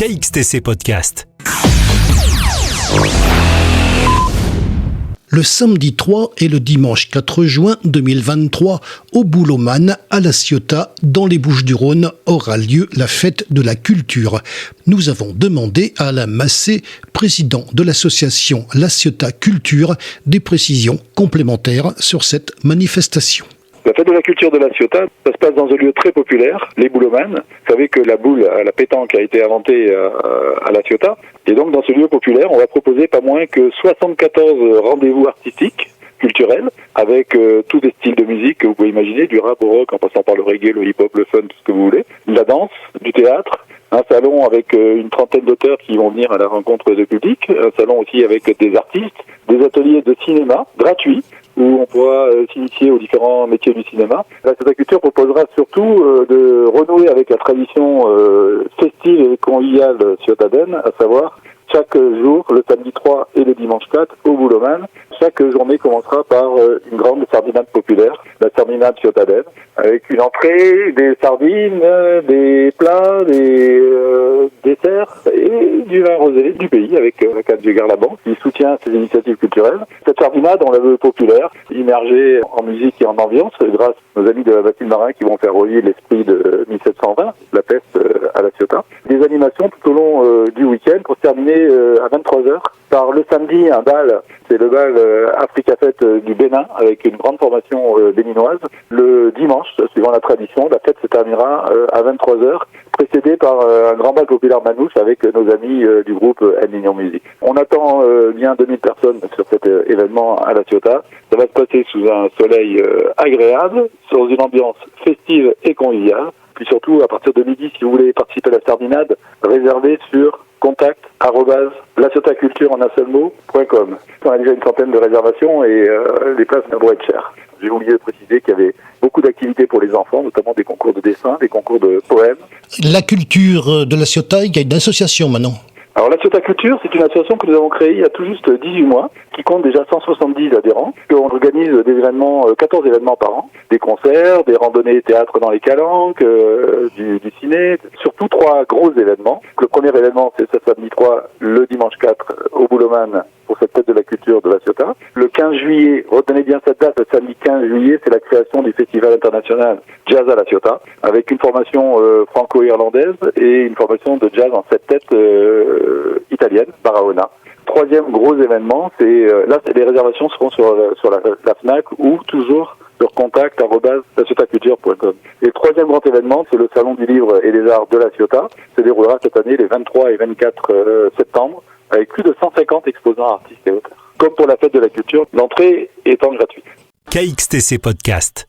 KXTC Podcast. Le samedi 3 et le dimanche 4 juin 2023, au Boulomane, à La Ciotat, dans les Bouches-du-Rhône, aura lieu la fête de la culture. Nous avons demandé à Alain Massé, président de l'association La Ciotat Culture, des précisions complémentaires sur cette manifestation. La fête de la culture de La Ciotat, ça se passe dans un lieu très populaire, les Boulomanes. Vous savez que la boule à la pétanque a été inventée à La Ciotat. Et donc dans ce lieu populaire, on va proposer pas moins que 74 rendez-vous artistiques, culturels, avec tous les styles de musique que vous pouvez imaginer, du rap au rock, en passant par le reggae, le hip-hop, le fun, tout ce que vous voulez, de la danse, du théâtre, un salon avec une trentaine d'auteurs qui vont venir à la rencontre de public, un salon aussi avec des artistes, des ateliers de cinéma gratuits, où on pourra s'initier aux différents métiers du cinéma. La Ciotat Culture proposera surtout de renouer avec la tradition festive et conviviale ciotadenne, à savoir chaque jour, le samedi 3 et le dimanche 4, au Boulomane. Chaque journée commencera par une grande sardinade populaire, la sardinade ciotadenne, avec une entrée, des sardines, des plats, des desserts et du vin rosé du pays, avec la cave du Garlaban, qui soutient ces initiatives culturelles. Cette sardinade, on la veut populaire, immergée en musique et en ambiance, grâce à nos amis de la Bastille Marin qui vont faire relier l'esprit de 1720, la peste à La Ciotat. Des animations tout au long du week-end pour se terminer à 23h par le samedi un bal, c'est le bal Africa Fête du Bénin avec une grande formation béninoise. Le dimanche, suivant la tradition, la fête se terminera à 23h, précédée par un grand bal populaire manouche avec nos amis du groupe El Niño Music. On attend bien 2000 personnes sur cet événement à La Ciotat. Ça va se passer sous un soleil agréable, dans une ambiance festive et conviviale. Puis surtout, à partir de midi, si vous voulez participer à la sardinade, réservez sur contact@laciotaculture en un seul mot.com. On a déjà une centaine de réservations et les places vont être chères. J'ai oublié de préciser qu'il y avait beaucoup d'activités pour les enfants, notamment des concours de dessin, des concours de poèmes. La culture de La Ciotat, il y a une association maintenant. Alors la Ciotat Culture, c'est une association que nous avons créée il y a tout juste 18 mois, qui compte déjà 170 adhérents. On organise des événements, 14 événements par an, des concerts, des randonnées théâtre dans les calanques, du ciné, surtout 3 gros événements. Le premier événement, c'est ce samedi 3, le dimanche 4, au Boulomane, pour cette fête de la culture de La Ciotat. Le 15 juillet, retenez bien cette date, le samedi 15 juillet, c'est la création du Festival international Jazz à La Ciotat, avec une formation franco-irlandaise et une formation de jazz en 7 têtes italienne, Barahona. Troisième gros événement, c'est les réservations seront sur la FNAC ou toujours sur contact@laciotaculture.com. Et le troisième grand événement, c'est le Salon du Livre et des Arts de La Ciotat. Se déroulera cette année les 23 et 24 septembre, avec plus de 150 exposants artistes et auteurs. Comme pour la fête de la culture, l'entrée étant gratuite. KXTC Podcast.